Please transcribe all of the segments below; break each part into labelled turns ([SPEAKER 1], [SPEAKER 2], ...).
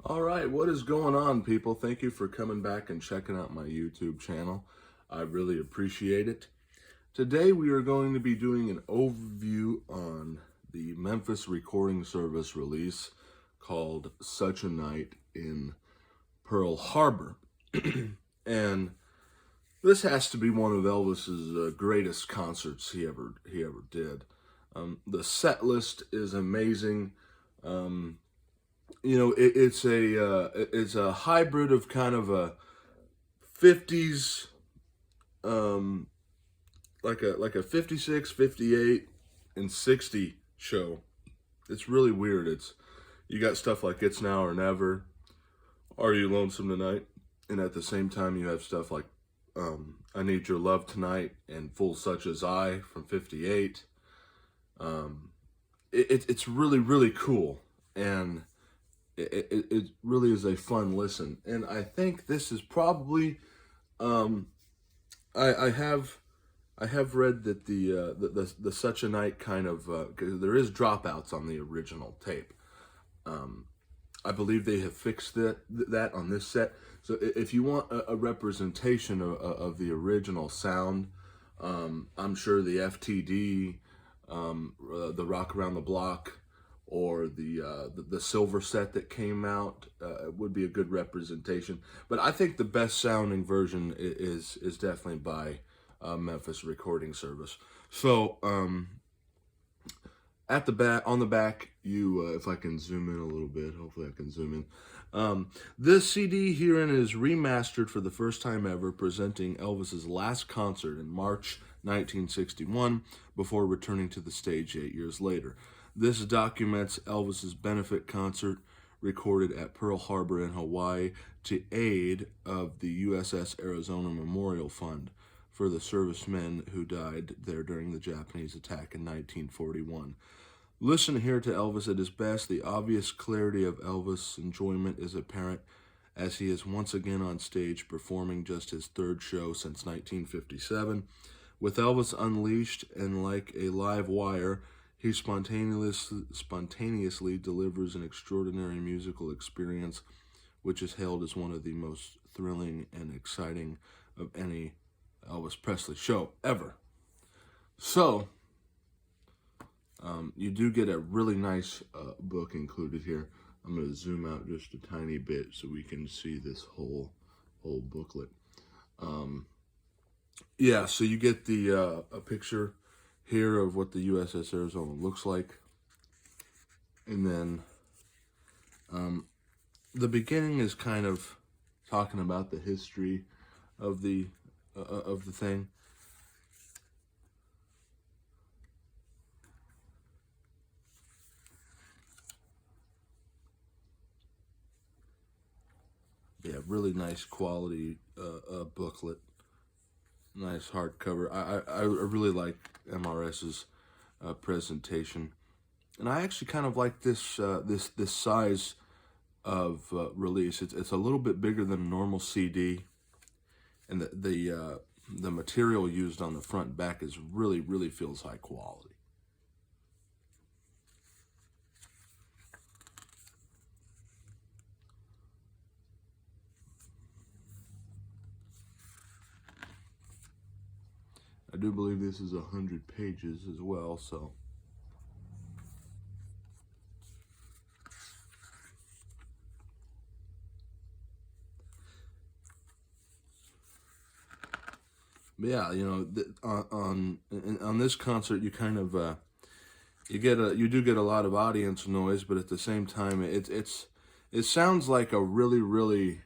[SPEAKER 1] All right, what is going on, people? Thank you for coming back and checking out my YouTube channel. I really appreciate it. Today, we are going to be doing an overview on the Memphis Recording Service release called Such a Night in Pearl Harbor. And this has to be one of Elvis's greatest concerts he ever did. The set list is amazing. It's a hybrid of kind of a 50s, um, like a 56, 58, and 60 show. It's really weird. You got stuff like It's Now or Never, Are You Lonesome Tonight, and at the same time you have stuff like I Need Your Love Tonight and Full Such As I from 58. It's really, really cool, and it really is a fun listen. And I think this is probably um, I have read that the Such a Night kind of 'cause there is dropouts on the original tape. Um, I believe they have fixed that on this set. So if you want a representation of the original sound, I'm sure the FTD, the Rock Around the Block, or the silver set that came out would be a good representation. But I think the best sounding version is definitely by Memphis Recording Service. So at the back, on the back, if I can zoom in a little bit, hopefully I can zoom in. This CD herein is remastered for the first time ever, presenting Elvis's last concert in March 1961 before returning to the stage 8 years later. This documents Elvis's benefit concert recorded at Pearl Harbor in Hawaii to aid of the USS Arizona Memorial Fund for the servicemen who died there during the Japanese attack in 1941. Listen here to Elvis at his best. The obvious clarity of Elvis' enjoyment is apparent as he is once again on stage performing just his third show since 1957. With Elvis unleashed and like a live wire, he spontaneously delivers an extraordinary musical experience, which is hailed as one of the most thrilling and exciting of any Elvis Presley show ever. So, you do get a really nice book included here. I'm going to zoom out just a tiny bit so we can see this whole booklet. Yeah, so you get a picture here of what the USS Arizona looks like, and then the beginning is kind of talking about the history of the thing. Yeah, really nice quality booklet. Nice hardcover. I really like MRS's presentation, and I actually kind of like this size of release. It's a little bit bigger than a normal CD, and the material used on the front and back is really feels high quality. I do believe this is 100 pages as well, so. Yeah, on this concert, you kind of you do get a lot of audience noise, but at the same time, it sounds like a really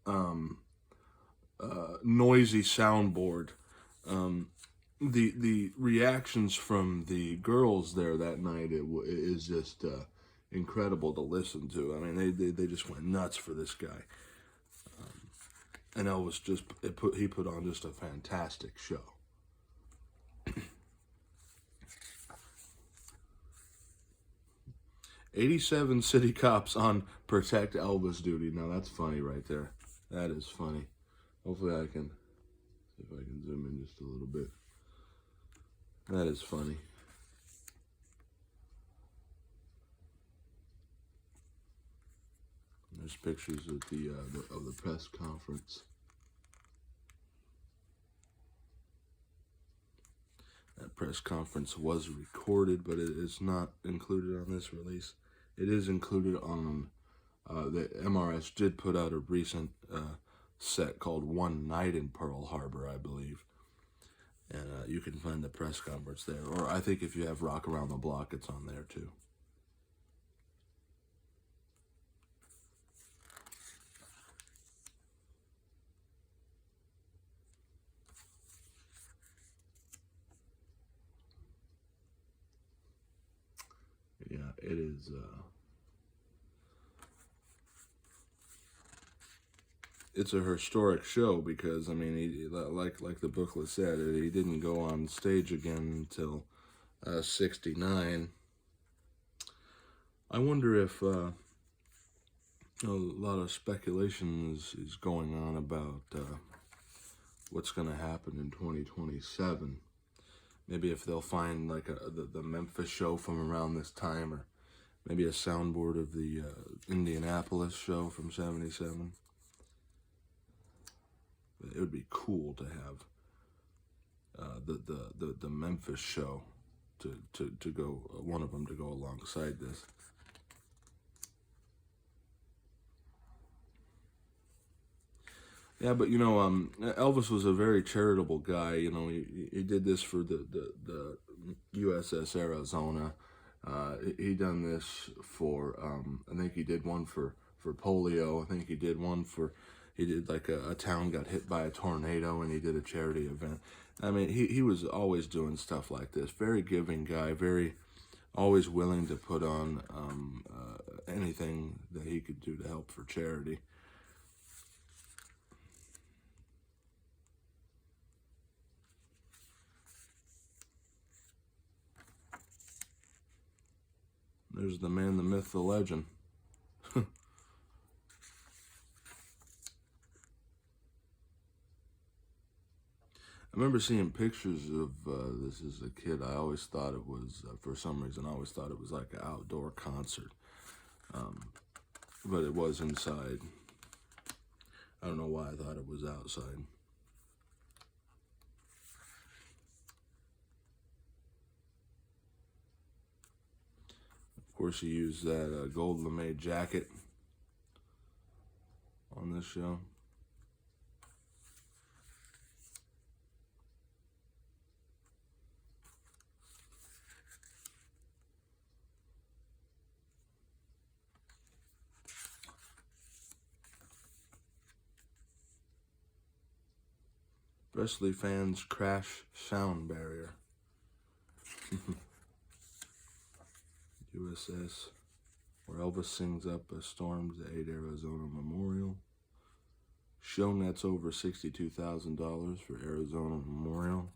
[SPEAKER 1] um, noisy soundboard. The reactions from the girls there that night is just incredible to listen to. I mean, they just went nuts for this guy, and Elvis he put on just a fantastic show. 87 city cops on protect Elvis duty. Now that's funny right there. That is funny. Hopefully I can see if I can zoom in just a little bit. That is funny. There's pictures of the press conference. That press conference was recorded, but it is not included on this release. It is included on the MRS did put out a recent set called One Night in Pearl Harbor, I believe. And you can find the press conference there. Or I think if you have Rock Around the Block, it's on there too. Yeah, it is. It's a historic show because, I mean, like the booklet said, he didn't go on stage again until '69. I wonder if a lot of speculation is going on about what's going to happen in 2027. Maybe if they'll find like the Memphis show from around this time, or maybe a soundboard of the Indianapolis show from '77. It would be cool to have the Memphis show to go, one of them to go alongside this. Yeah, but Elvis was a very charitable guy. He did this for the USS Arizona. He done this for I think he did one for polio. I think he did one for. He did like a town got hit by a tornado, and he did a charity event. I mean, he was always doing stuff like this. Very giving guy, very always willing to put on anything that he could do to help for charity. There's the man, the myth, the legend. I remember seeing pictures of this as a kid. I always thought it was, for some reason, I always thought it was like an outdoor concert. But it was inside. I don't know why I thought it was outside. Of course, he used that gold lame jacket on this show. Presley fans crash sound barrier. USS, where Elvis sings up a storm to aid Arizona Memorial. Show nets over $62,000 for Arizona Memorial.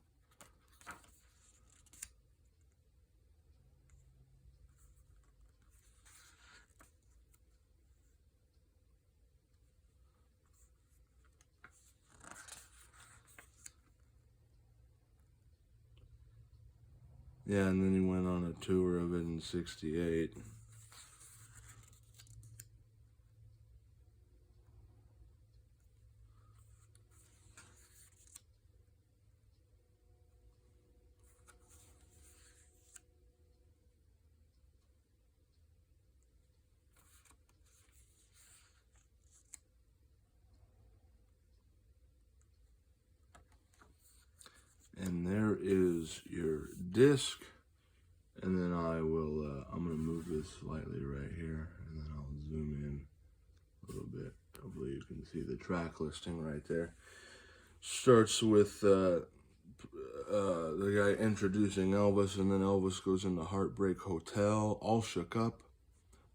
[SPEAKER 1] Yeah, and then he went on a tour of it in '68. And there is your disc. And then I'm going to move this slightly right here, and then I'll zoom in a little bit. Hopefully you can see the track listing right there. Starts with the guy introducing Elvis, and then Elvis goes into Heartbreak Hotel, All Shook Up,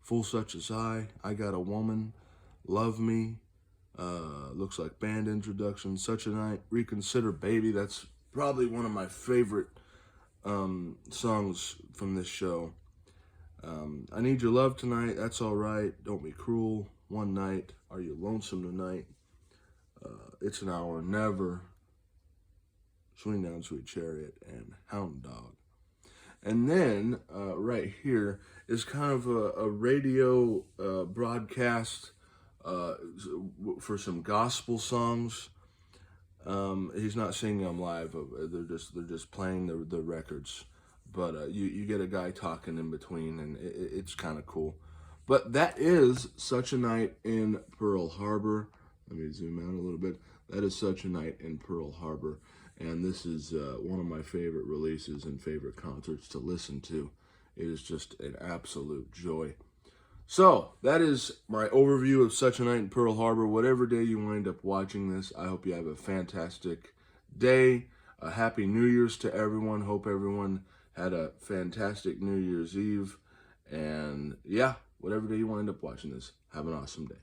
[SPEAKER 1] Fool Such As I Got a Woman, Love Me, looks like band introduction, Such a Night, Reconsider Baby. That's probably one of my favorite songs from this show. I Need Your Love Tonight, That's Alright, Don't Be Cruel, One Night, Are You Lonesome Tonight, It's an Hour, Never, Swing Down Sweet Chariot, and Hound Dog. And then right here is kind of a radio broadcast for some gospel songs. He's not singing them live. They're just playing the records. But you get a guy talking in between, and it's kind of cool. But that is Such a Night in Pearl Harbor. Let me zoom out a little bit. That is Such a Night in Pearl Harbor. And this is one of my favorite releases and favorite concerts to listen to. It is just an absolute joy. So, that is my overview of Such a Night in Pearl Harbor. Whatever day you wind up watching this, I hope you have a fantastic day. A happy New Year's to everyone. Hope everyone had a fantastic New Year's Eve. And yeah, whatever day you wind up watching this, have an awesome day.